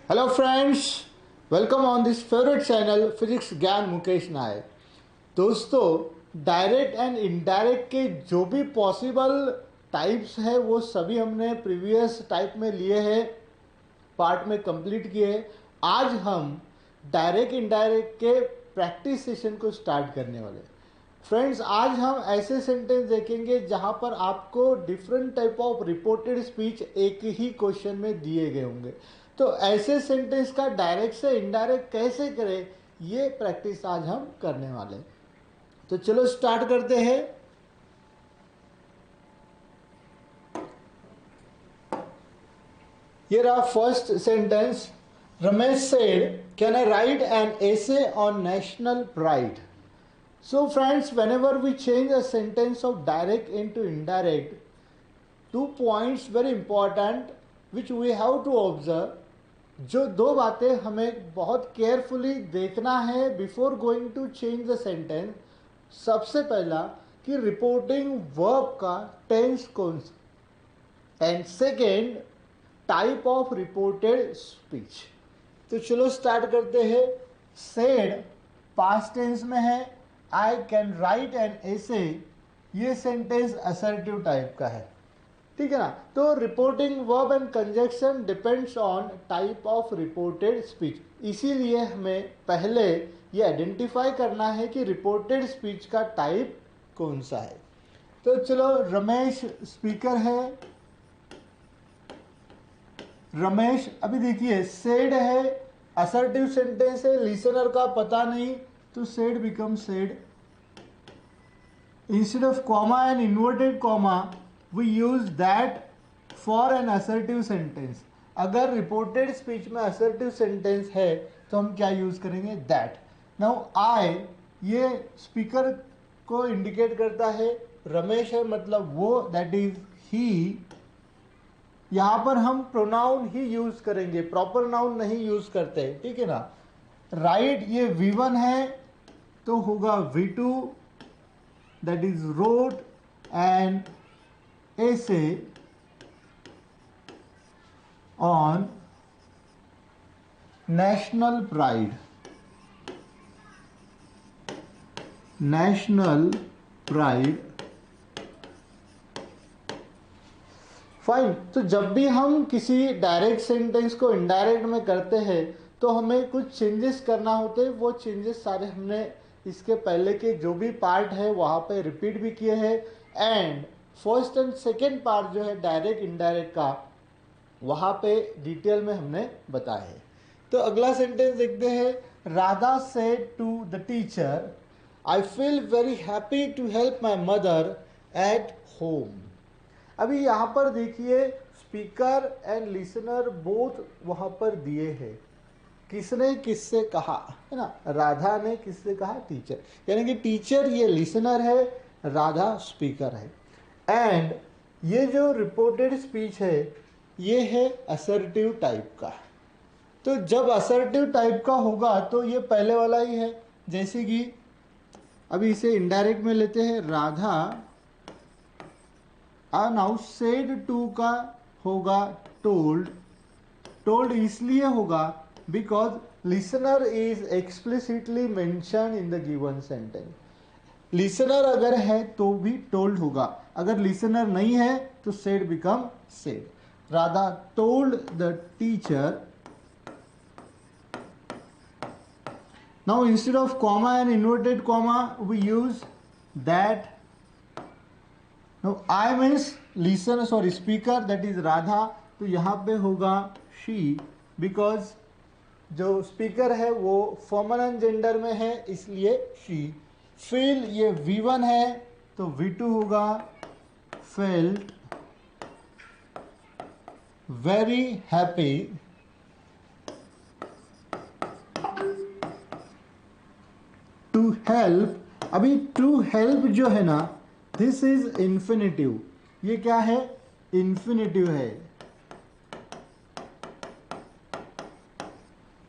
Hello friends, welcome on this favourite channel physics ज्ञान मुकेश नायक। दोस्तों, direct and indirect के जो भी पॉसिबल टाइप्स है वो सभी हमने प्रीवियस टाइप में लिए हैं, पार्ट में कंप्लीट किए हैं। आज हम डायरेक्ट इनडायरेक्ट के प्रैक्टिस सेशन को स्टार्ट करने वाले हैं। फ्रेंड्स, आज हम ऐसे सेंटेंस देखेंगे जहां पर आपको different type of reported speech एक ही क्वेश्चन में दिए गए होंगे। तो ऐसे सेंटेंस का डायरेक्ट से इनडायरेक्ट कैसे करें, ये प्रैक्टिस आज हम करने वाले हैं। तो चलो स्टार्ट करते हैं। Here our first sentence. Ramesh said, "Can I write an essay on national pride?" So friends, whenever we change a sentence of direct into indirect, 2 points very important which we have to observe. जो दो बातें हमें बहुत carefully देखना है before going to change the sentence. सबसे पहला कि रिपोर्टिंग वर्ब का टेंस कौन सा, and second type of reported speech. तो चलो स्टार्ट करते हैं। सेड पास्ट टेंस में है, I can write an essay, ये सेंटेंस असर्टिव टाइप का है, ठीक है ना। तो reporting verb and conjunction depends on type of reported speech, इसीलिए हमें पहले ये आइडेंटिफाई करना है कि रिपोर्टेड स्पीच का टाइप कौन सा है। तो चलो, रमेश स्पीकर है, रमेश, अभी देखिए सेड है, असर्टिव सेंटेंस है, लिसनर का पता नहीं, तो said become said. Instead of comma and inverted comma we use that for an assertive sentence. अगर रिपोर्टेड स्पीच में असर्टिव सेंटेंस है तो हम क्या यूज करेंगे, दैट। नाउ आई, ये स्पीकर को इंडिकेट करता है, रमेश है मतलब वो, दैट इज ही। यहां पर हम प्रोनाउन ही यूज करेंगे, प्रॉपर नाउन नहीं यूज करते, ठीक है ना। राइट, ये V1 है तो होगा V2, that is wrote and essay on national pride. National pride, fine. तो जब भी हम किसी डायरेक्ट सेंटेंस को इनडायरेक्ट में करते हैं तो हमें कुछ चेंजेस करना होते हैं। वो चेंजेस सारे हमने इसके पहले के जो भी पार्ट है वहाँ पे रिपीट भी किए हैं, and first and second part जो है डायरेक्ट इनडायरेक्ट का, वहाँ पे डिटेल में हमने बताया है। तो अगला सेंटेंस देखते हैं। Radha said to the teacher, I feel very happy to help my mother at home. अभी यहाँ पर देखिए, स्पीकर एंड लिसनर बोथ वहाँ पर दिए हैं। किसने किससे कहा, है ना, राधा ने किससे कहा, टीचर, यानी कि टीचर ये लिसनर है, राधा स्पीकर है। एंड ये जो रिपोर्टेड स्पीच है ये है असर्टिव टाइप का। तो जब असर्टिव टाइप का होगा तो ये पहले वाला ही है, जैसे कि अभी इसे इनडायरेक्ट में लेते हैं। राधा नाउ सेड टू का होगा टोल्ड। टोल्ड इसलिए होगा because listener is explicitly mention in the given sentence. Listener अगर है तो भी टोल्ड होगा, अगर लिसनर नहीं है तो said become said. Radha told the teacher. Now instead of comma and inverted comma we use that. Now I means listener, sorry speaker, that is Radha, तो यहाँ पे होगा she, because जो स्पीकर है वो फेमिनिन जेंडर में है इसलिए she। feel ये V1 है तो V2 होगा felt very happy to help। अभी to help जो है ना, दिस इज इंफिनिटिव, ये क्या है, इंफिनिटिव है।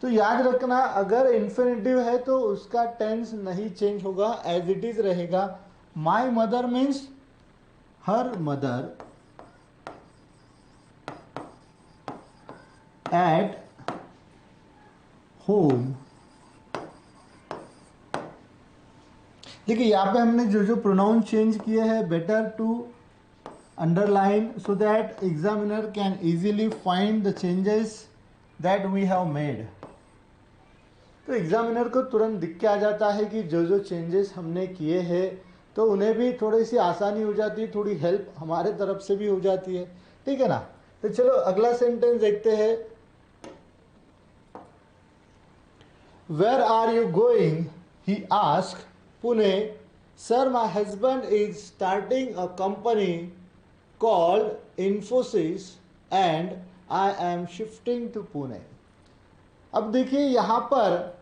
तो याद रखना, अगर इंफिनिटिव है तो उसका टेंस नहीं चेंज होगा, एज इट इज रहेगा। My mother means her mother, at home. देखिए यहाँ पे हमने जो जो प्रोनाउन चेंज किए हैं, better to underline so that examiner can easily find the changes that we have made. तो एग्जामिनर को तुरंत दिख के आ जाता है कि जो जो चेंजेस हमने किए हैं, तो उन्हें भी थोड़ी सी आसानी हो जाती है, थोड़ी हेल्प हमारे तरफ से भी हो जाती है। ठीक है ना। तो चलो अगला सेंटेंस देखते हैं। Where are you going he ask Pune. Sir my husband is starting a company called Infosys and I am shifting to Pune. अब देखिए यहां पर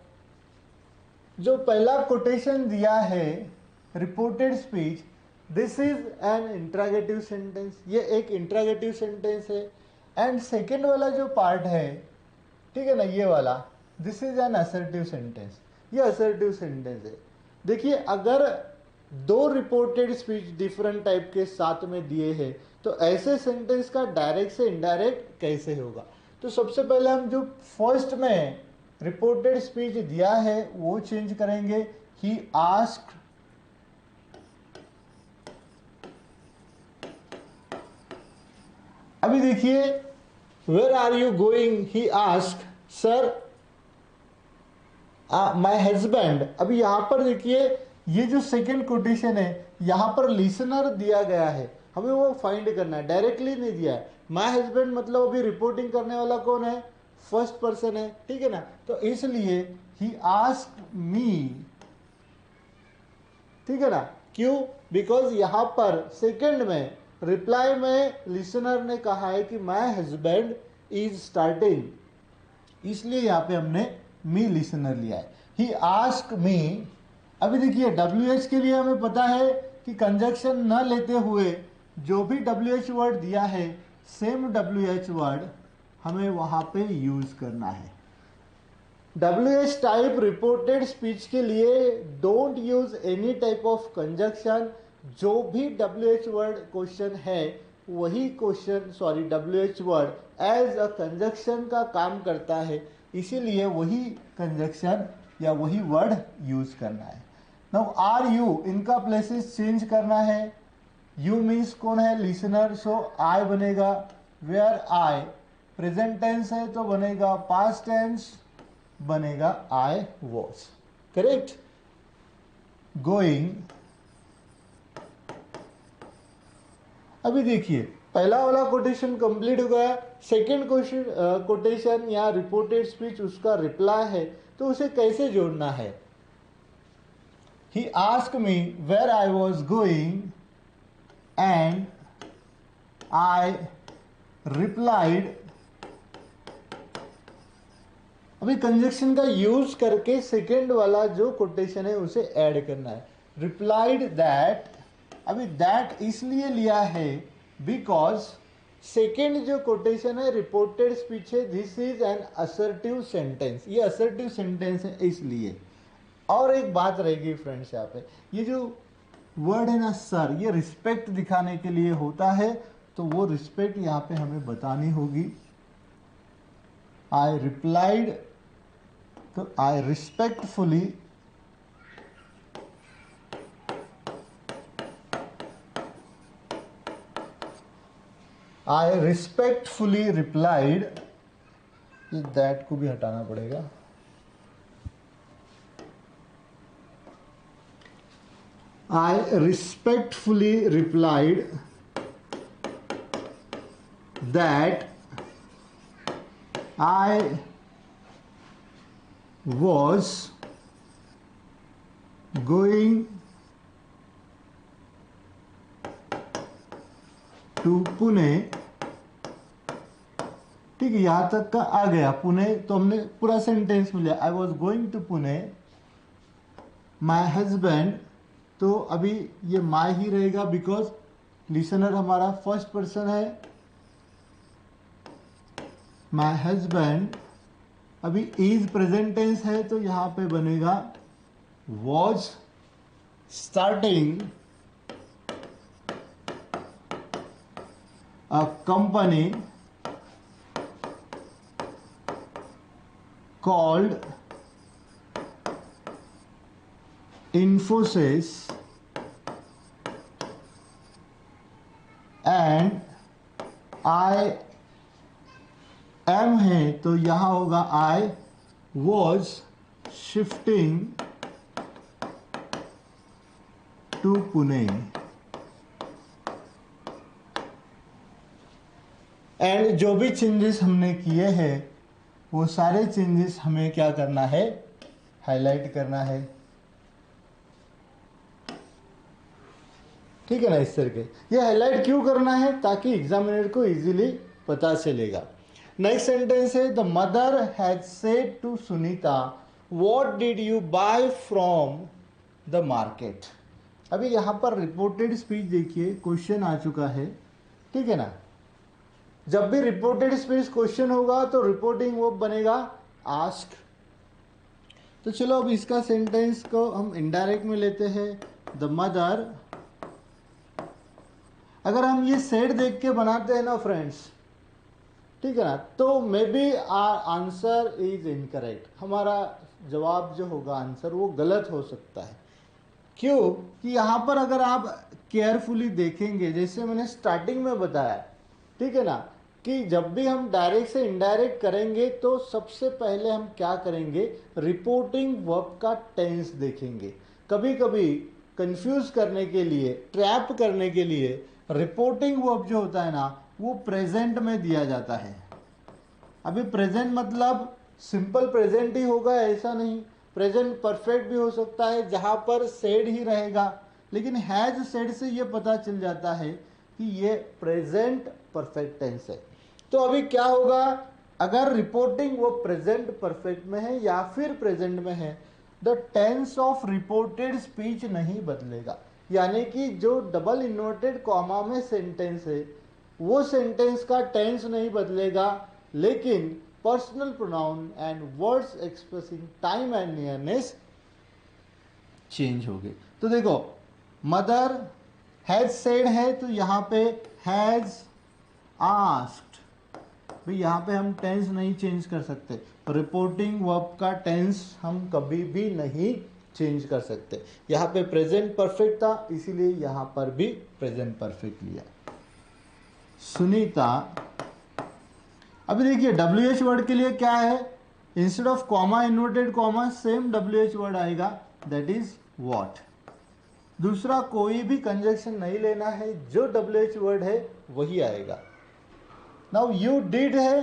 जो पहला कोटेशन दिया है, reported speech, this is an interrogative sentence, ये एक इंट्रागेटिव सेंटेंस है। एंड सेकेंड वाला जो पार्ट है, ठीक है ना, ये वाला, this is an assertive sentence, ये असर्टिव सेंटेंस है। देखिए अगर दो रिपोर्टेड स्पीच डिफरेंट टाइप के साथ में दिए हैं, तो ऐसे सेंटेंस का डायरेक्ट से इनडायरेक्ट कैसे होगा। तो सबसे पहले हम जो फर्स्ट में रिपोर्टेड स्पीच दिया है वो चेंज करेंगे। ही आस्क्ड, अभी देखिए where are you going he ask sir my husband. अभी यहां पर देखिए ये जो सेकंड कोटेशन है, यहां पर लिसनर दिया गया है, हमें वो फाइंड करना है, डायरेक्टली नहीं दिया है। माय हस्बैंड मतलब अभी रिपोर्टिंग करने वाला कौन है, फर्स्ट पर्सन है। ठीक है ना। तो इसलिए ही आस्क्ड मी, ठीक है ना। क्यों? बिकॉज यहां पर सेकंड में रिप्लाई में लिसनर ने कहा है कि माय हस्बैंड इज स्टार्टिंग, इसलिए यहां पे हमने मी लिसनर लिया है। He asked me. अभी देखिए WH के लिए हमें पता है कि कंजक्शन न लेते हुए जो भी WH वर्ड दिया है, सेम WH वर्ड हमें वहां पे यूज करना है। WH टाइप रिपोर्टेड स्पीच के लिए don't use any type of conjunction. जो भी WH वर्ड क्वेश्चन है, वही question WH word as a conjunction का काम करता है, इसीलिए वही कंजक्शन या वही वर्ड यूज करना है। नाउ आर यू, इनका प्लेसेस चेंज करना है। यू मीन्स कौन है, लिसनर, सो आई बनेगा वेयर आई। प्रेजेंट टेंस है तो बनेगा पास्ट टेंस, बनेगा आई वॉज। करेक्ट। गोइंग, अभी देखिए पहला वाला कोटेशन कंप्लीट हो गया। सेकेंड कोटेशन या रिपोर्टेड स्पीच उसका रिप्लाई है, तो उसे कैसे जोड़ना है। He asked me where I was going and I replied. अभी कंजक्शन का यूज करके सेकेंड वाला जो कोटेशन है उसे ऐड करना है। रिप्लाइड दैट, अभी दैट इसलिए लिया है बिकॉज सेकेंड जो कोटेशन है रिपोर्टेड स्पीच है, this is an assertive sentence, ये असर्टिव सेंटेंस है इसलिए। और एक बात रहेगी फ्रेंड्स, यहाँ पे ये जो वर्ड है ना सर, ये रिस्पेक्ट दिखाने के लिए होता है, तो वो रिस्पेक्ट यहाँ पे हमें बतानी होगी। आई रिप्लाइड, तो I respectfully, I respectfully replied, that को भी हटाना पड़ेगा। I respectfully replied that I was going to Pune. ठीक है, यहां तक का आ गया पुणे, तो हमने पूरा सेंटेंस में लिया। I was going to Pune, my husband, तो अभी ये माई ही रहेगा बिकॉज लिसनर हमारा फर्स्ट पर्सन है। माई हस्बैंड, अभी इज प्रेजेंट टेंस है तो यहां पे बनेगा was starting a company called Infosys and I am है तो यहां होगा I was shifting to Pune and जो भी चेंजेस हमने किए हैं वो सारे चेंजेस हमें क्या करना है, हाईलाइट करना है। ठीक है ना, इस तरह के ये हाईलाइट क्यों करना है, ताकि एग्जामिनर को इजीली पता चलेगा। नेक्स्ट सेंटेंस है the mother has said to Sunita what did you buy from the market. अभी यहां पर रिपोर्टेड स्पीच देखिए, क्वेश्चन आ चुका है। ठीक है ना, जब भी रिपोर्टेड स्पीच क्वेश्चन होगा तो रिपोर्टिंग वर्ब बनेगा आस्क। तो चलो अब इसका सेंटेंस को हम इनडायरेक्ट में लेते हैं। द मदर, अगर हम ये सेड देख के बनाते हैं ना फ्रेंड्स, ठीक है ना, तो may be answer is incorrect, हमारा जवाब जो होगा आंसर वो गलत हो सकता है। क्यों कि यहाँ पर अगर आप केयरफुली देखेंगे, जैसे मैंने स्टार्टिंग में बताया, ठीक है ना, कि जब भी हम डायरेक्ट से इनडायरेक्ट करेंगे तो सबसे पहले हम क्या करेंगे, रिपोर्टिंग वर्ब का टेंस देखेंगे। कभी कभी कंफ्यूज करने के लिए, ट्रैप करने के लिए रिपोर्टिंग वर्ब जो होता है ना वो प्रेजेंट में दिया जाता है। अभी प्रेजेंट मतलब सिंपल प्रेजेंट ही होगा ऐसा नहीं, प्रेजेंट परफेक्ट भी हो सकता है जहां पर सेड ही रहेगा, लेकिन हैज सेड से ये पता चल जाता है कि ये प्रेजेंट परफेक्ट टेंस है। तो अभी क्या होगा, अगर रिपोर्टिंग वो प्रेजेंट परफेक्ट में है या फिर प्रेजेंट में है, the tense of reported speech नहीं बदलेगा। यानी कि जो डबल इन्वर्टेड कॉमा में सेंटेंस है वो सेंटेंस का टेंस नहीं बदलेगा, लेकिन personal pronoun and words expressing time and nearness change होंगे। तो देखो मदर हैज सेड है तो यहाँ पे हैज आस्क्ड, भाई यहाँ पे हम टेंस नहीं चेंज कर सकते, रिपोर्टिंग वर्ब का टेंस हम कभी भी नहीं चेंज कर सकते। यहाँ पे प्रेजेंट परफेक्ट था इसीलिए यहाँ पर भी प्रेजेंट परफेक्ट लिया। सुनीता, अभी देखिए WH वर्ड के लिए क्या है, instead of comma inverted comma same WH word आएगा, दैट इज व्हाट। दूसरा कोई भी कंजक्शन नहीं लेना है, जो WH वर्ड है वही आएगा। नाउ यू डिड है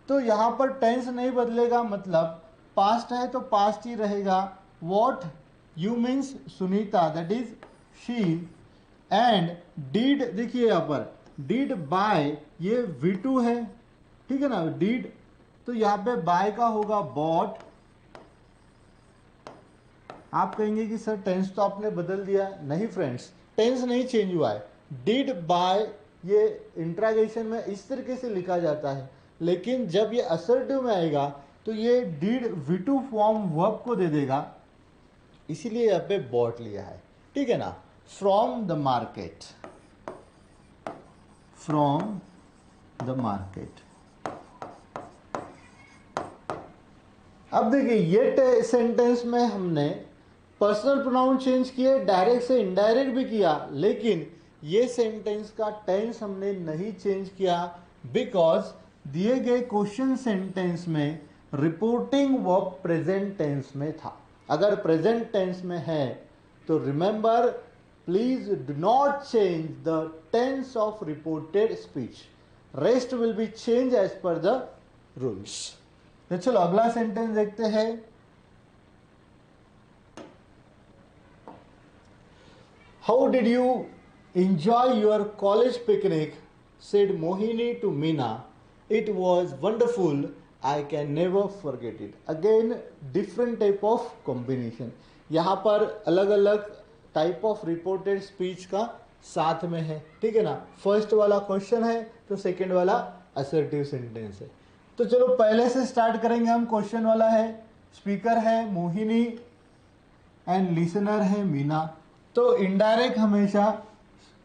तो यहां पर टेंस नहीं बदलेगा, मतलब पास्ट है तो पास्ट ही रहेगा। What you means Sunita, that is she. And did, देखिए यहां पर डिड बाय, ये V2 है, ठीक है ना, डिड, तो यहां पे बाय का होगा बॉट। आप कहेंगे कि सर टेंस तो आपने बदल दिया, नहीं फ्रेंड्स, टेंस नहीं चेंज हुआ है। डिड बाय ये इंट्रागेशन में इस तरीके से लिखा जाता है, लेकिन जब ये असर्टिव में आएगा तो ये डिड V2 फॉर्म वर्ब को दे देगा, इसीलिए यहाँ पे बॉट लिया है। ठीक है ना, from the market, from the market. अब देखिए ये सेंटेंस में हमने पर्सनल प्रोनाउन चेंज किए, डायरेक्ट से इनडायरेक्ट भी किया, लेकिन ये सेंटेंस का टेंस हमने नहीं चेंज किया, बिकॉज दिए गए क्वेश्चन सेंटेंस में रिपोर्टिंग वर्ब प्रेजेंट टेंस में था। अगर प्रेजेंट टेंस में है तो remember, please do not change the tense of reported speech, rest will be change as per the rules. तो चलो अगला सेंटेंस देखते हैं। How did you enjoy your college picnic, said Mohini to Meena. It was wonderful. I can never forget it. Again, different type of combination. यहाँ पर अलग अलग type of reported speech का साथ में है, ठीक है ना। फर्स्ट वाला क्वेश्चन है तो सेकंड वाला असर्टिव सेंटेंस है। तो चलो पहले से स्टार्ट करेंगे हम। क्वेश्चन वाला है, स्पीकर है मोहिनी एंड लिसनर है मीना। तो इनडायरेक्ट हमेशा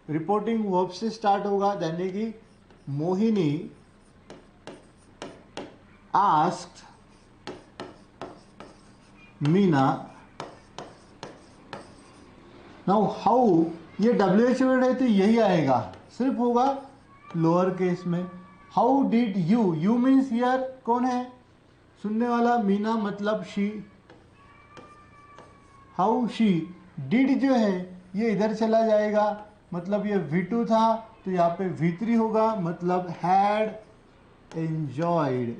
रिपोर्टिंग वर्ब से स्टार्ट होगा, यानी कि Mohini asked Meena. Now how, ये WH वर्ड है तो यही आएगा, सिर्फ होगा लोअर केस में। How did you, you means here कौन है सुनने वाला, मीना मतलब शी। हाउ शी, डिड जो है ये इधर चला जाएगा, मतलब ये V2 था तो यहाँ पे V3 होगा, मतलब हैड एंजॉयड।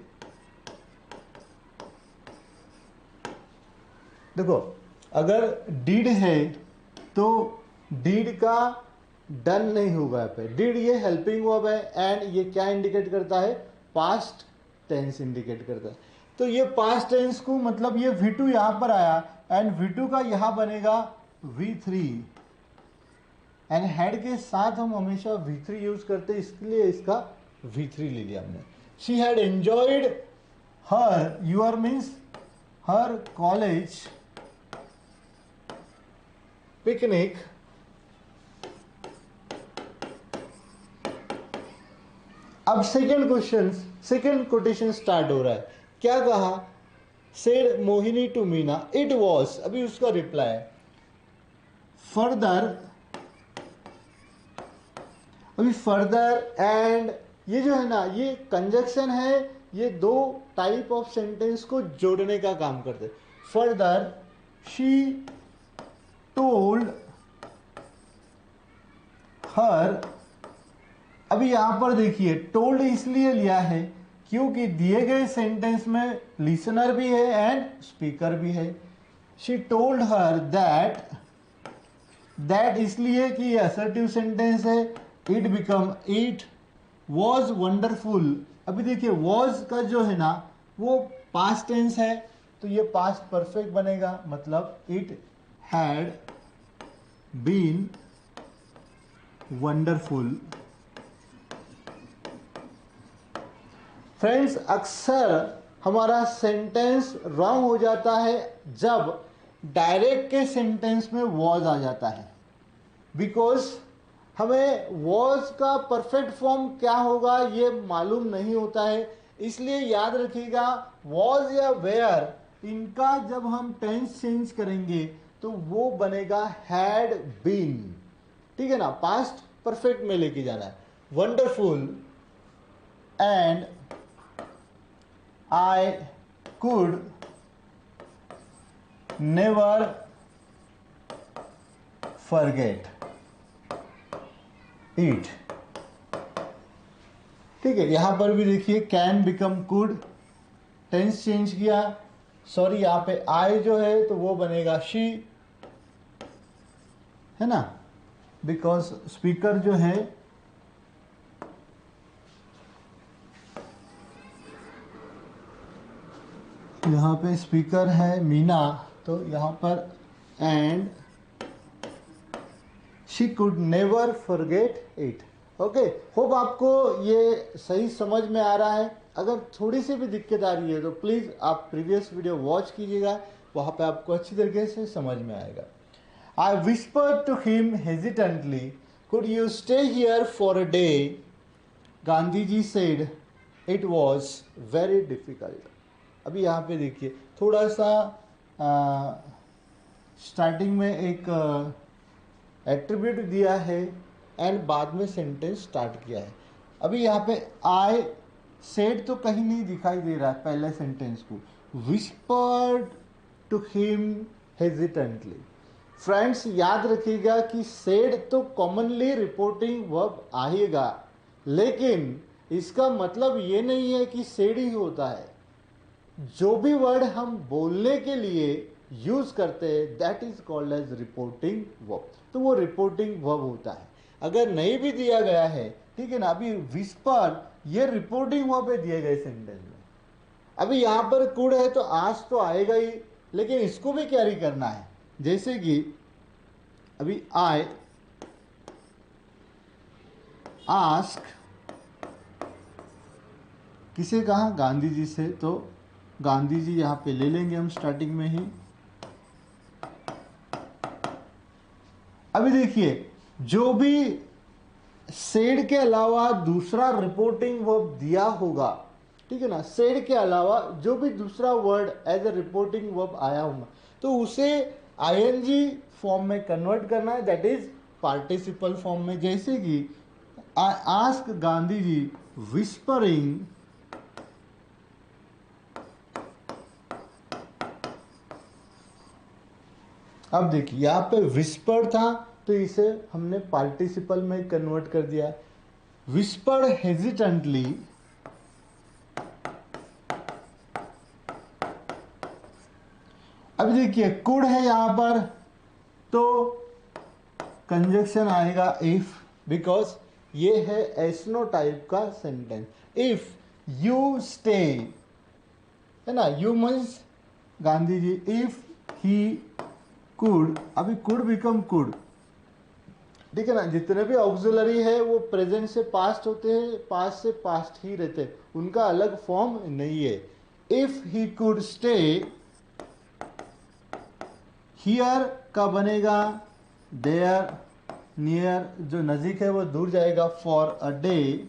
देखो अगर डिड है तो डिड का डन नहीं होगा यहाँ पे, डिड ये हेल्पिंग वर्ब है एंड ये क्या इंडिकेट करता है, पास्ट टेंस इंडिकेट करता है। तो ये पास्ट टेंस को मतलब ये V2 यहां पर आया एंड V2 का यहां बनेगा V3 एंड हेड के साथ हम हमेशा V3 यूज करते हैं, इसलिए इसका V3 ले लिया हमने। She had enjoyed her, your means her college picnic अब second question, second quotation start हो रहा है। क्या कहा, said Mohini to Meena it was, अभी उसका रिप्लाई फर्दर, अभी फर्दर एंड ये जो है ना ये कंजक्शन है, ये दो टाइप ऑफ सेंटेंस को जोड़ने का काम करते। फर्दर शी टोल्ड हर, अभी यहां पर देखिए टोल्ड इसलिए लिया है क्योंकि दिए गए सेंटेंस में लिसनर भी है एंड स्पीकर भी है। She told her that, that इसलिए कि ये असर्टिव सेंटेंस है, it become, it was wonderful. अभी देखिए वॉज का जो है ना वो पास्ट टेंस है तो ये पास्ट परफेक्ट बनेगा, मतलब it had been wonderful. Friends अक्सर हमारा सेंटेंस रॉन्ग हो जाता है जब डायरेक्ट के सेंटेंस में वॉज आ जाता है, बिकॉज हमें वॉज का परफेक्ट फॉर्म क्या होगा ये मालूम नहीं होता है। इसलिए याद रखिएगा वॉज या वेयर इनका जब हम टेंस चेंज करेंगे तो वो बनेगा हैड बीन, ठीक है ना, पास्ट परफेक्ट में लेके जाना है। Wonderful and I could never forget it, ठीक है। यहां पर भी देखिए can become could, tense change किया, सॉरी यहां पे आई जो है तो वो बनेगा शी, है ना, बिकॉज स्पीकर जो है यहाँ पे स्पीकर है मीना, तो यहाँ पर and she could never forget it. Okay, hope आपको ये सही समझ में आ रहा है। अगर थोड़ी सी भी दिक्कत आ रही है तो प्लीज़ आप प्रीवियस वीडियो वॉच कीजिएगा, वहाँ पे आपको अच्छी तरीके से समझ में आएगा। I whispered to him hesitantly could you stay here for a day, Gandhi ji said it was very difficult. अभी यहाँ पे देखिए थोड़ा सा स्टार्टिंग में एक एट्रीब्यूट दिया है एंड बाद में सेंटेंस स्टार्ट किया है। अभी यहाँ पे आई सेड तो कहीं नहीं दिखाई दे रहा है पहले सेंटेंस को, whispered to him hesitantly. Friends याद रखिएगा कि सेड तो कॉमनली रिपोर्टिंग वर्ब आएगा, लेकिन इसका मतलब ये नहीं है कि सेड ही होता है। जो भी वर्ड हम बोलने के लिए यूज करते हैं that is called as reporting verb, तो वो रिपोर्टिंग वर्ब होता है। अगर नहीं भी दिया गया है, ठीक है ना, अभी विस्पर ये रिपोर्टिंग वर्ब है दिए गए सेंटेंस में। अभी यहां पर कुड है तो आज तो आएगा ही, लेकिन इसको भी कैरी करना है। जैसे कि अभी आई आस्क, किसे कहा, गांधी जी से, तो गांधी जी यहां पे ले लेंगे हम स्टार्टिंग में ही। अभी देखिए जो भी सेड के अलावा दूसरा रिपोर्टिंग वर्ब दिया होगा ठीक है ना, सेड के अलावा जो भी दूसरा word as a reporting verb आया होगा तो उसे आईएनजी फॉर्म में कन्वर्ट करना है, दैट इज पार्टिसिपल फॉर्म में। जैसे कि I ask Gandhi ji whispering, अब देखिए यहाँ पे विस्पर था तो इसे हमने पार्टिसिपल में कन्वर्ट कर दिया। विस्पर हेजिटेंटली, अब देखिए कुड है यहाँ पर तो कंजक्शन आएगा इफ, बिकॉज ये है एसनो टाइप का सेंटेंस। इफ यू स्टे, है ना, you means Gandhi ji, if he could, अभी कुड बिकम कुड, ठीक है ना, जितने भी ऑक्सिलरी है वो प्रेजेंट से पास्ट होते हैं, पास्ट से पास्ट ही रहते हैं, उनका अलग फॉर्म नहीं है। If he could stay, here का बनेगा देयर, नियर जो नजीक है वो दूर जाएगा, फॉर अ डे।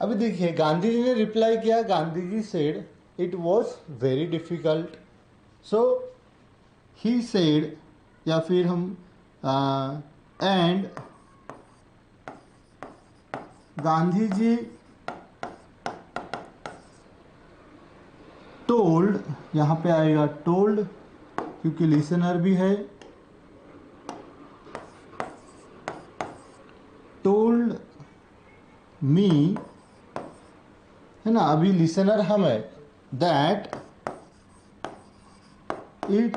अभी देखिए गांधी जी ने रिप्लाई किया, Gandhi ji said it was very difficult, so he said, या फिर हम एंड गांधी जी टोल्ड, यहां पे आएगा टोल्ड क्योंकि लिसनर भी है, टोल्ड मी, है ना, अभी लिसनर हम है, दैट इट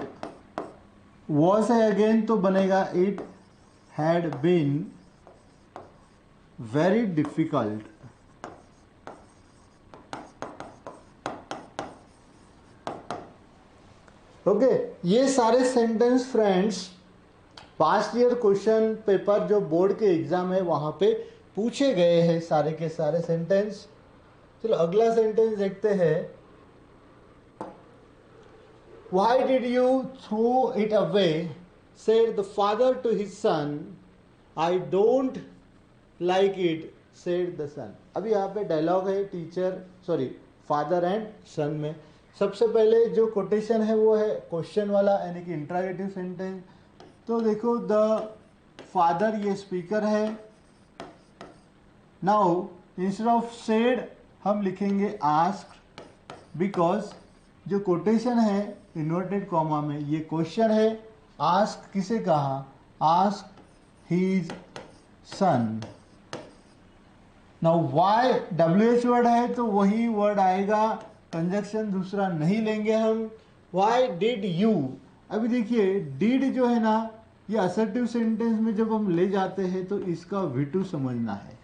वॉज है अगेन तो बनेगा it had been very difficult. Okay, ये सारे sentence friends past year question paper जो बोर्ड के एग्जाम है वहां पे पूछे गए हैं, सारे के सारे सेंटेंस। चलो अगला सेंटेंस देखते हैं। Why did you throw it away? Said the father to his son. I don't like it, said the son. अभी यहाँ पे डायलॉग है फादर एंड सन में। सबसे पहले जो कोटेशन है वो है क्वेश्चन वाला, यानी कि इंट्रागेटिव सेंटेंस। तो देखो द फादर, ये स्पीकर है। नाउ इंस्टेड ऑफ सेड हम लिखेंगे आस्क, बिकॉज जो कोटेशन है इन्वर्टेड कॉमा में ये क्वेश्चन है। आस्क किसे कहा? आस्क हीज सन। नाउ वाई WH वर्ड है तो वही वर्ड आएगा, कंजक्शन दूसरा नहीं लेंगे हम। वाई डिड यू, अभी देखिए डिड जो है ना, ये असर्टिव सेंटेंस में जब हम ले जाते हैं तो इसका V2 समझना है,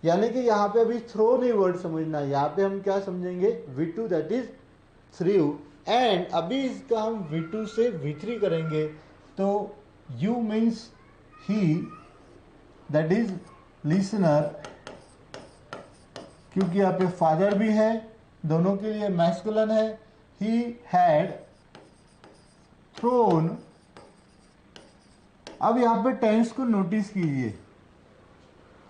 यानी कि यहाँ पे अभी थ्रो नहीं वर्ड समझना है, यहाँ पे हम क्या समझेंगे V2, that is through. And अभी इसका हम V2 से V3 करेंगे तो you means he, that is listener, क्योंकि यहाँ पे फादर भी है, दोनों के लिए मैस्कुलिन है। ही हैड थ्रोन, अब यहाँ पे टेंस को नोटिस कीजिए,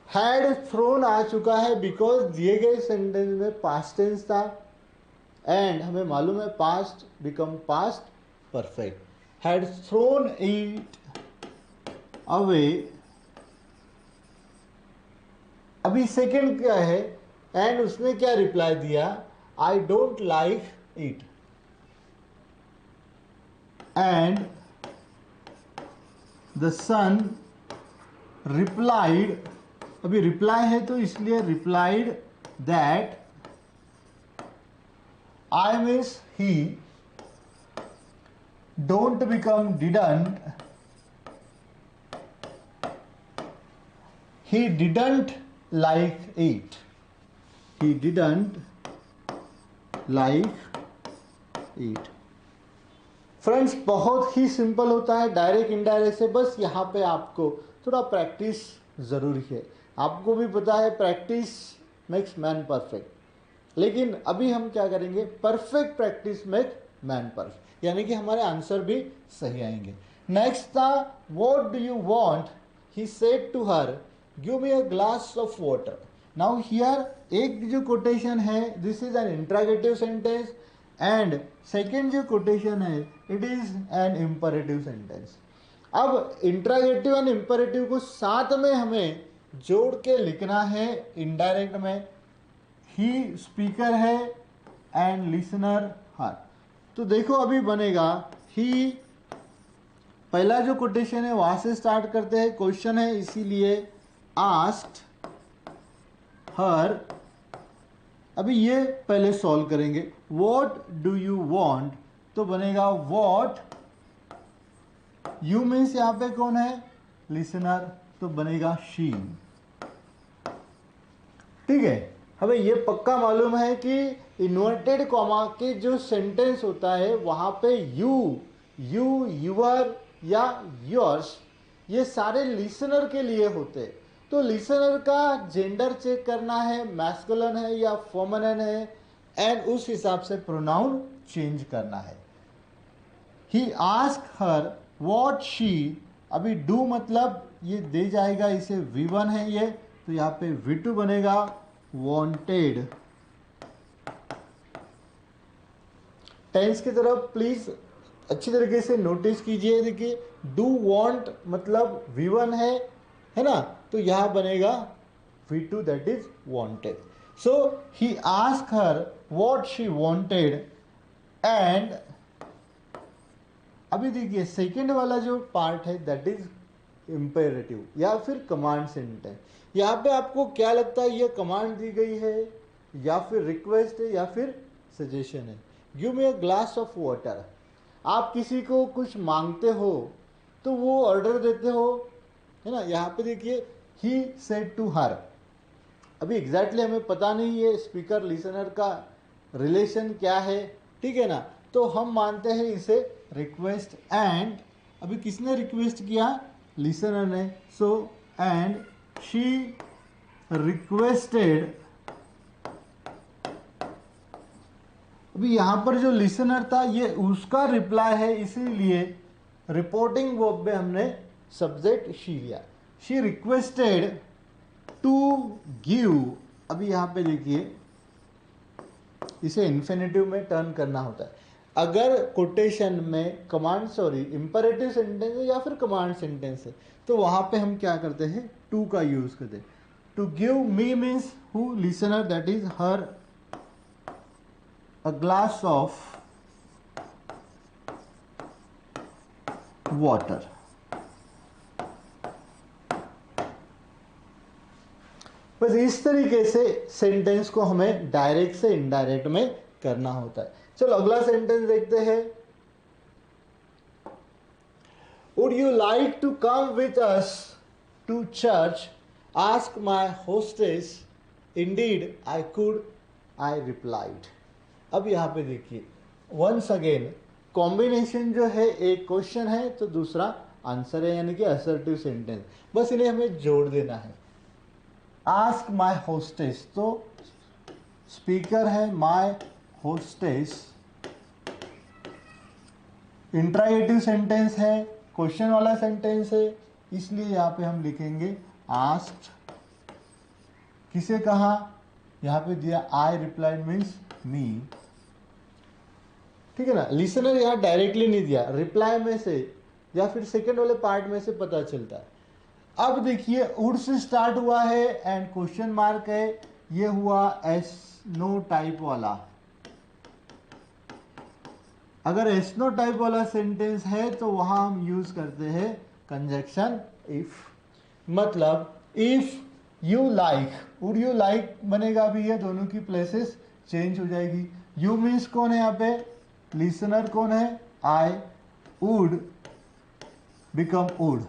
हैड थ्रोन आ चुका है बिकॉज दिए गए सेंटेंस में पास्ट टेंस था एंड हमें मालूम है past become past perfect. Had thrown it away, अभी सेकेंड क्या है, एंड उसने क्या रिप्लाई दिया? I don't like it. And the son replied, अभी रिप्लाई है तो इसलिए replied that, I means he, don't become didn't, he didn't like it, he didn't like it। Friends बहुत ही सिंपल होता है, डायरेक्ट इनडायरेक्ट से, बस यहाँ पे आपको थोड़ा प्रैक्टिस ज़रूरी है। आपको भी पता है प्रैक्टिस मेक्स मैन परफेक्ट, लेकिन अभी हम क्या करेंगे, perfect practice make man perfect, यानी कि हमारे आंसर भी सही आएंगे। नेक्स्ट था what do you want, he said to her give me a glass of water. Now here एक जो कोटेशन है this is an interrogative sentence and second जो कोटेशन है it is an imperative sentence. अब interrogative and imperative को साथ में हमें जोड़ के लिखना है इनडायरेक्ट में। ही स्पीकर है एंड लिसनर हर। तो देखो अभी बनेगा ही, पहला जो कोटेशन है वहां से स्टार्ट करते हैं, क्वेश्चन है इसीलिए आस्क्ड हर। अभी ये पहले सॉल्व करेंगे। व्हाट डू यू वांट, तो बनेगा व्हाट, यू मीन्स यहां पे कौन है, लिसनर, तो बनेगा शी। ठीक है, हमें ये पक्का मालूम है कि इन्वर्टेड कॉमा के जो सेंटेंस होता है वहां पे यू, यूअर या योर्स ये सारे लिसनर के लिए होते। तो लिसनर का जेंडर चेक करना है, मैस्कुलिन है या फेमिनिन है, एंड उस हिसाब से प्रोनाउन चेंज करना है। He ask her what she, अभी डू मतलब ये दे जाएगा इसे V1 है ये, तो यहाँ पे V2 बनेगा वांटेड। टेंस की तरफ प्लीज अच्छी तरीके से नोटिस कीजिए। देखिए डू वांट मतलब V1 है ना, तो यहां बनेगा V2 that is wanted. So he ask her what she wanted and अभी देखिए सेकेंड वाला जो पार्ट है दैट इज इंपेरेटिव या फिर कमांड सेंटेंस। यहाँ पे आपको क्या लगता है ये कमांड दी गई है या फिर रिक्वेस्ट है या फिर सजेशन है। Give me a glass of water, आप किसी को कुछ मांगते हो तो वो ऑर्डर देते हो, है ना। यहाँ पे देखिए ही सेड टू हर, अभी एग्जैक्टली हमें पता नहीं ये स्पीकर लिसनर का रिलेशन क्या है, ठीक है ना, तो हम मानते हैं इसे रिक्वेस्ट। एंड अभी किसने रिक्वेस्ट किया, लिसनर ने, सो एंड शी रिक्वेस्टेड। अभी यहां पर जो लिसनर था ये उसका रिप्लाई है, इसीलिए रिपोर्टिंग वर्ब में हमने सब्जेक्ट शी लिया। शी रिक्वेस्टेड टू गिव, अभी यहां पे देखिए इसे इन्फिनेटिव में टर्न करना होता है। अगर कोटेशन में कमांड इंपरेटिव सेंटेंस है या फिर कमांड सेंटेंस है तो वहां पे हम क्या करते हैं, टू का यूज करते हैं। To give me means who, listener that is her a glass of water। बस इस तरीके से सेंटेंस को हमें डायरेक्ट से इनडायरेक्ट में करना होता है। चलो अगला सेंटेंस देखते हैं। Would you like to come with us to church? Ask my hostess. Indeed, I could, I replied। अब यहाँ पे देखिए वंस अगेन कॉम्बिनेशन जो है, एक क्वेश्चन है तो दूसरा आंसर है, यानी कि असर्टिव सेंटेंस। बस इन्हें हमें जोड़ देना है। आस्क माय होस्टेस, तो स्पीकर है माय होस्टेस, इंट्रागेटिव सेंटेंस है, क्वेश्चन वाला सेंटेंस है, इसलिए यहाँ पे हम लिखेंगे आस्क्ड। किसे कहा, यहाँ पे दिया आई रिप्लाइड मीन्स मी, ठीक है ना। लिसनर यहाँ डायरेक्टली नहीं दिया, रिप्लाई में से या फिर सेकंड वाले पार्ट में से पता चलता है। अब देखिए वुड से स्टार्ट हुआ है एंड क्वेश्चन मार्क है, ये हुआ एस नो टाइप वाला। अगर एस नो टाइप वाला सेंटेंस है तो वहां हम यूज करते हैं कंजक्शन इफ। मतलब if you like, would you like बनेगा, अभी ये दोनों की प्लेसेस चेंज हो जाएगी। यू मीन्स कौन है यहाँ पे, लिसनर कौन है, आई, वुड बिकम वुड,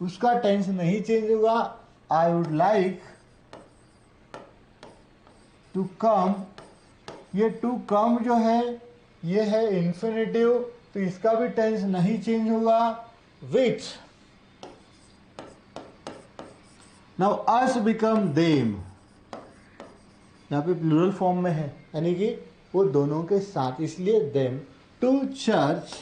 उसका टेंस नहीं चेंज होगा। I would like to come, ये टू कम जो है ये है इंफिनिटिव, तो इसका भी टेंस नहीं चेंज होगा। विच, नाउ अस बिकम देम, यहाँ पे प्लूरल फॉर्म में है, यानी कि वो दोनों के साथ, इसलिए देम टू चर्च।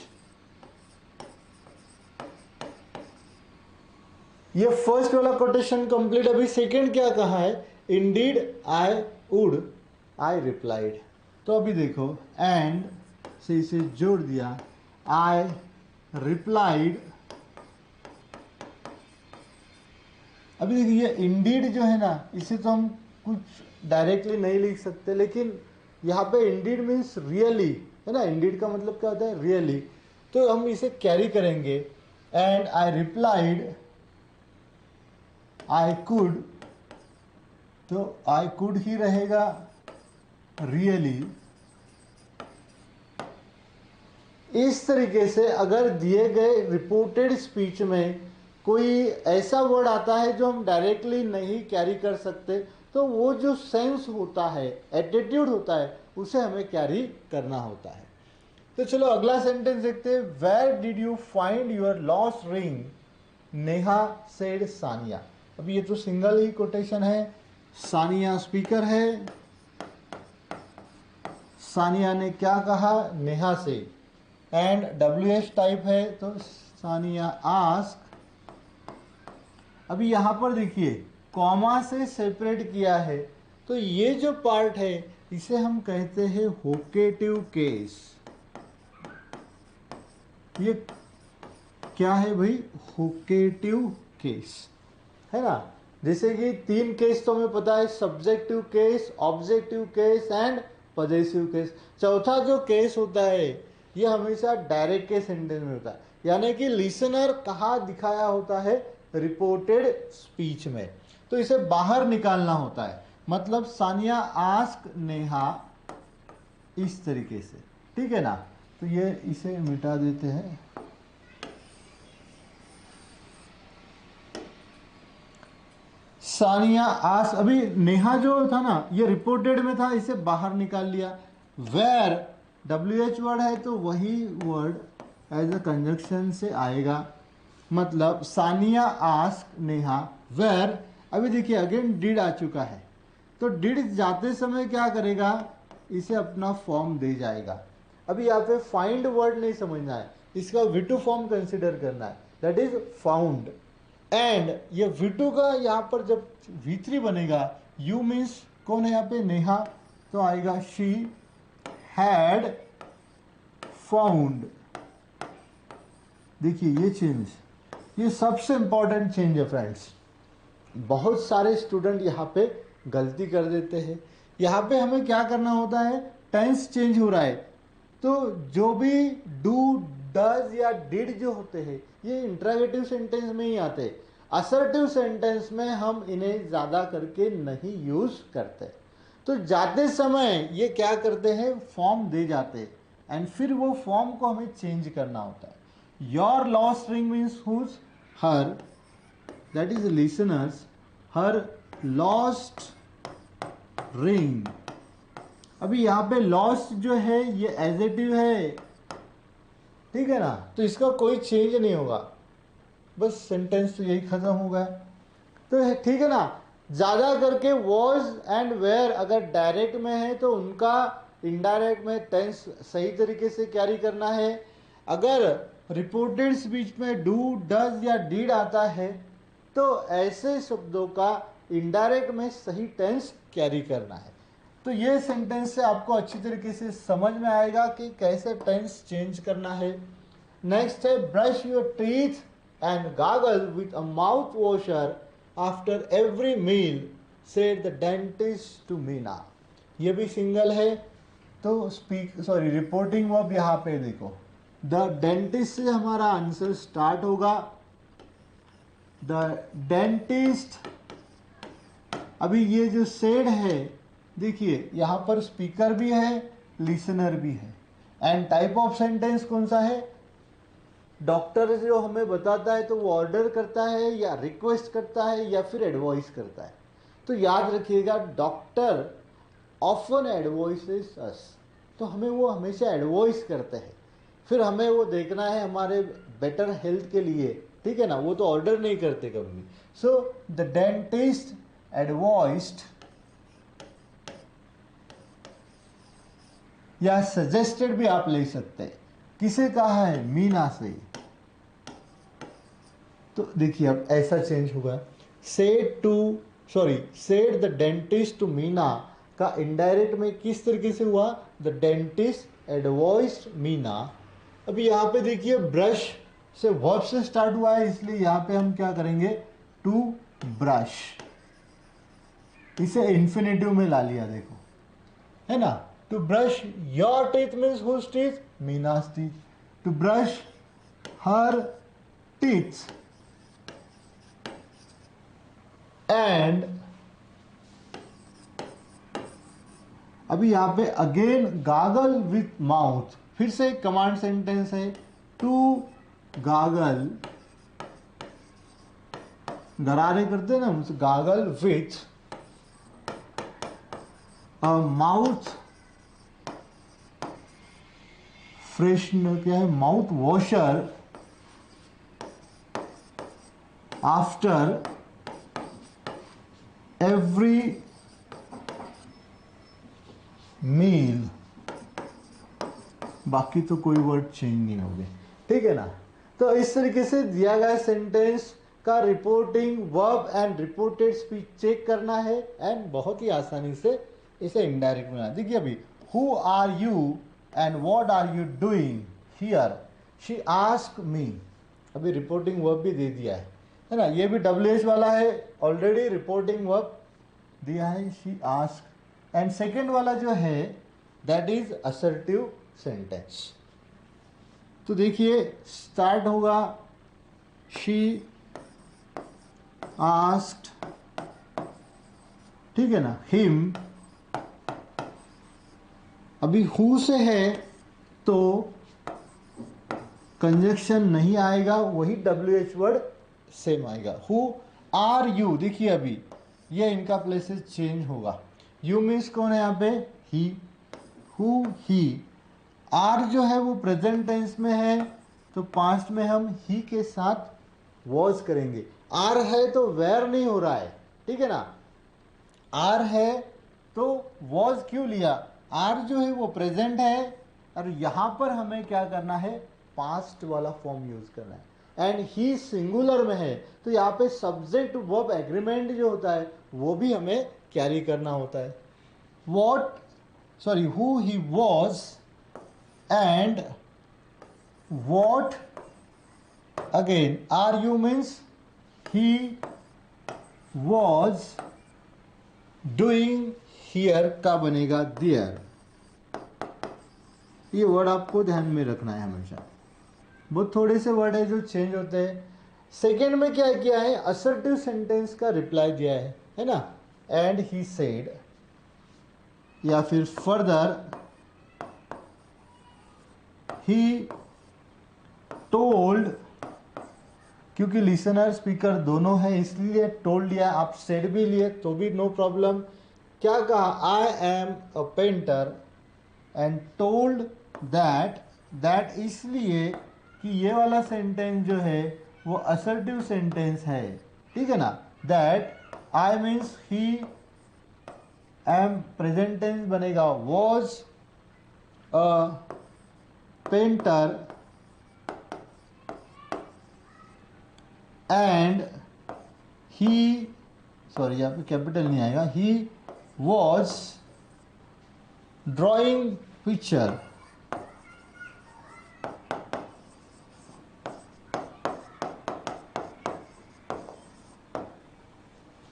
ये फर्स्ट वाला कोटेशन कंप्लीट। अभी सेकंड क्या कहा है, Indeed I would, I replied. तो अभी देखो एंड से इसे जोड़ दिया, आई रिप्लाइड। अभी देखिए ये इंडीड जो है ना, इसे तो हम कुछ डायरेक्टली नहीं लिख सकते, लेकिन यहाँ पे इंडीड मीन्स रियली है ना, इंडीड का मतलब क्या होता है, रियली। तो हम इसे कैरी करेंगे, and I replied I could, तो आई कुड ही रहेगा रियली। इस तरीके से अगर दिए गए रिपोर्टेड स्पीच में कोई ऐसा वर्ड आता है जो हम डायरेक्टली नहीं कैरी कर सकते, तो वो जो सेंस होता है, एटीट्यूड होता है, उसे हमें कैरी करना होता है। तो चलो अगला सेंटेंस देखते हैं। Where did you find your lost ring, Neha said Sania. अभी ये तो सिंगल ही कोटेशन है, सानिया स्पीकर है, सानिया ने क्या कहा, नेहा से, एंड WH टाइप है तो सानिया आस्क। अभी यहां पर देखिए कॉमा से सेपरेट किया है, तो ये जो पार्ट है इसे हम कहते हैं होकेटिव केस। ये क्या है भाई, होकेटिव केस है ना। जैसे कि 3 केस तो हमें पता है, subjective case, objective case and possessive case. चौथा जो केस होता है ये हमेशा डायरेक्ट के सेंटेंस में होता है, यानी कि लिसनर कहाँ दिखाया होता है, रिपोर्टेड स्पीच में, तो इसे बाहर निकालना होता है। मतलब सानिया आस्क नेहा, इस तरीके से, ठीक है ना। तो ये इसे मिटा देते हैं। सानिया आस्क, अभी नेहा जो था ना ये रिपोर्टेड में था, इसे बाहर निकाल लिया। वेयर WH वर्ड है तो वही वर्ड एज अ कंजक्शन से आएगा। मतलब सानिया आस्क नेहा वेयर। अभी देखिए अगेन डिड आ चुका है, तो डिड जाते समय क्या करेगा, इसे अपना फॉर्म दे जाएगा। अभी यहाँ पे फाइंड वर्ड नहीं समझना है, इसका V2 फॉर्म कंसिडर करना है, दैट इज फाउंड। एंड ये V2 का यहाँ पर जब V3 बनेगा, यू मीन्स कौन है यहाँ पे, नेहा, तो आएगा शी हैड फाउंड। देखिए ये चेंज, ये सबसे इंपॉर्टेंट चेंज है फ्रेंड्स। बहुत सारे स्टूडेंट यहाँ पे गलती कर देते हैं। यहाँ पे हमें क्या करना होता है, टेंस चेंज हो रहा है, तो जो भी डू, डज या डिड जो होते हैं ये इंट्रोगेटिव सेंटेंस में ही आते हैं। असर्टिव सेंटेंस में हम इन्हें ज़्यादा करके नहीं यूज करते। तो जाते समय ये क्या करते हैं, फॉर्म दे जाते हैं, एंड फिर वो फॉर्म को हमें चेंज करना होता है। Your lost ring means whose, her, that is listeners, her lost ring. अभी यहाँ पे लॉस्ट जो है ये एजेटिव है, ठीक है ना, तो इसका कोई चेंज नहीं होगा, बस सेंटेंस तो यही खत्म हो गया। तो ठीक है ना। ज़्यादा करके वॉज एंड वेयर अगर डायरेक्ट में है तो उनका इनडायरेक्ट में टेंस सही तरीके से कैरी करना है। अगर रिपोर्टेड स्पीच में डू, डज या डिड आता है तो ऐसे शब्दों का इनडायरेक्ट में सही टेंस कैरी करना है। तो ये सेंटेंस से आपको अच्छी तरीके से समझ में आएगा कि कैसे टेंस चेंज करना है। नेक्स्ट है brush your teeth and gargle with a mouth washer after every meal, said the dentist to Meena. ये भी सिंगल है, तो रिपोर्टिंग वर्ब यहाँ पे देखो, द डेंटिस्ट से हमारा आंसर स्टार्ट होगा। द डेंटिस्ट, अभी ये जो सेड है देखिए यहाँ पर स्पीकर भी है, लिसनर भी है, एंड टाइप ऑफ सेंटेंस कौन सा है, डॉक्टर जो हमें बताता है तो वो ऑर्डर करता है या रिक्वेस्ट करता है या फिर एडवाइस करता है। तो याद रखिएगा डॉक्टर ऑफन एडवाइसेस अस, तो हमें वो हमेशा एडवाइस करते हैं, फिर हमें वो देखना है हमारे बेटर हेल्थ के लिए, ठीक है ना, वो तो ऑर्डर नहीं करते कभी भी। सो द डेंटिस्ट एडवाइस्ड या सजेस्टेड भी आप ले सकते हैं। किसे कहा है, मीना से। तो देखिए अब ऐसा चेंज होगा, said to sorry, said the dentist to Meena का इनडायरेक्ट में किस तरीके से हुआ, द डेंटिस्ट एडवाइज्ड मीना। अभी यहाँ पे देखिए ब्रश से वर्ब से स्टार्ट हुआ है, इसलिए यहाँ पे हम क्या करेंगे, टू ब्रश, इसे इंफिनिटिव में ला लिया, देखो है ना। To brush your teeth means whose teeth, Meena's teeth. To brush her teeth and, अभी यहां पे अगेन गागल विथ माउथ, फिर से कमांड सेंटेंस है, टू गागल, गरारे करते हैं ना, gargle with a mouth freshener, क्या है, mouth washer after every meal. बाकी तो कोई वर्ड चेंज नहीं हो गए, ठीक है ना। तो इस तरीके से दिया गया सेंटेंस का reporting verb and reported speech check करना है, एंड बहुत ही आसानी से इसे इनडायरेक्ट में। देखिए अभी, who are you and what are you doing here, she ask me, अभी रिपोर्टिंग वर्ब भी दे दिया है ना, ये भी WH वाला है, ऑलरेडी रिपोर्टिंग वर्ब दिया है, शी आस्क। एंड सेकेंड वाला जो है दैट इज असर्टिव सेंटेंस। तो देखिए स्टार्ट होगा, शी आस्क्ड, ठीक है ना, हिम। अभी हु से है तो कंजक्शन नहीं आएगा, वही WH वर्ड सेम आएगा। हु आर यू, देखिए अभी ये इनका प्लेसेस चेंज होगा। यू मीन्स कौन है यहाँ पे, ही, हु ही। आर जो है वो प्रेजेंट टेंस में है, तो पास्ट में हम ही के साथ वॉज करेंगे। आर है तो वेयर नहीं हो रहा है, ठीक है ना। आर है तो वॉज क्यों लिया, आर जो है वो प्रेजेंट है, और यहां पर हमें क्या करना है, पास्ट वाला फॉर्म यूज करना है। एंड ही सिंगुलर में है, तो यहाँ पे सब्जेक्ट वर्ब एग्रीमेंट जो होता है वो भी हमें कैरी करना होता है। What, sorry, who he was and what, again are you means he was doing here का बनेगा देयर। ये वर्ड आपको ध्यान में रखना है हमेशा, बहुत थोड़े से वर्ड है जो चेंज होते हैं। सेकेंड में क्या किया है, असर्टिव सेंटेंस का रिप्लाई दिया है ना, एंड ही सेड, या फिर फर्दर ही टोल्ड, क्योंकि लिसनर स्पीकर दोनों है इसलिए टोल्ड लिया, आप सेड भी लिए तो भी नो प्रॉब्लम। क्या कहा, I am a painter and told that, that इसलिए कि ये वाला सेंटेंस जो है वो असर्टिव सेंटेंस है, ठीक है ना। That I means he, am present tense बनेगा was a painter and he, sorry यहाँ पे कैपिटल नहीं आएगा, ही वॉज ड्रॉइंग पिक्चर।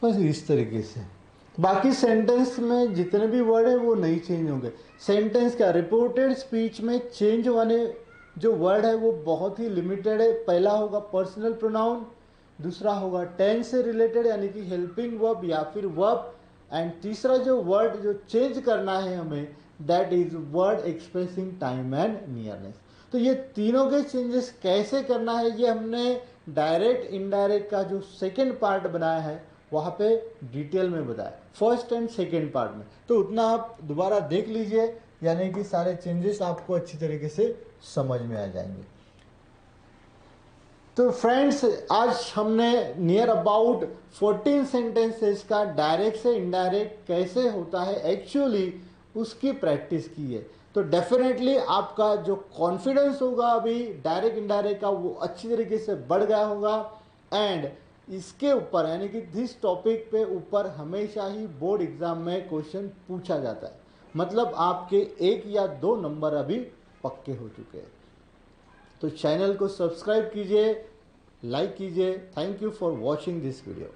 बस इस तरीके से, बाकी सेंटेंस में जितने भी वर्ड है वो नहीं चेंज होंगे। सेंटेंस का रिपोर्टेड स्पीच में चेंज वाले जो वर्ड है वो बहुत ही लिमिटेड है। पहला होगा पर्सनल प्रोनाउन, दूसरा होगा टेंस से रिलेटेड यानी कि हेल्पिंग वर्ब या फिर वर्ब, एंड तीसरा जो वर्ड जो चेंज करना है हमें that is word expressing time and nearness. तो ये तीनों के चेंजेस कैसे करना है ये हमने डायरेक्ट इनडायरेक्ट का जो सेकेंड पार्ट बनाया है वहाँ पे डिटेल में बताया, फर्स्ट एंड सेकेंड पार्ट में। तो उतना आप दोबारा देख लीजिए, यानी कि सारे चेंजेस आपको अच्छी तरीके से समझ में आ जाएंगे। तो फ्रेंड्स आज हमने नियर अबाउट 14 सेंटेंसेस का डायरेक्ट से इनडायरेक्ट कैसे होता है एक्चुअली उसकी प्रैक्टिस की है। तो डेफिनेटली आपका जो कॉन्फिडेंस होगा अभी डायरेक्ट इनडायरेक्ट का वो अच्छी तरीके से बढ़ गया होगा, एंड इसके ऊपर यानी कि दिस टॉपिक पे ऊपर हमेशा ही बोर्ड एग्जाम में क्वेश्चन पूछा जाता है। मतलब आपके 1 या 2 नंबर अभी पक्के हो चुके हैं। तो चैनल को सब्सक्राइब कीजिए, लाइक कीजिए। Thank you for watching this video.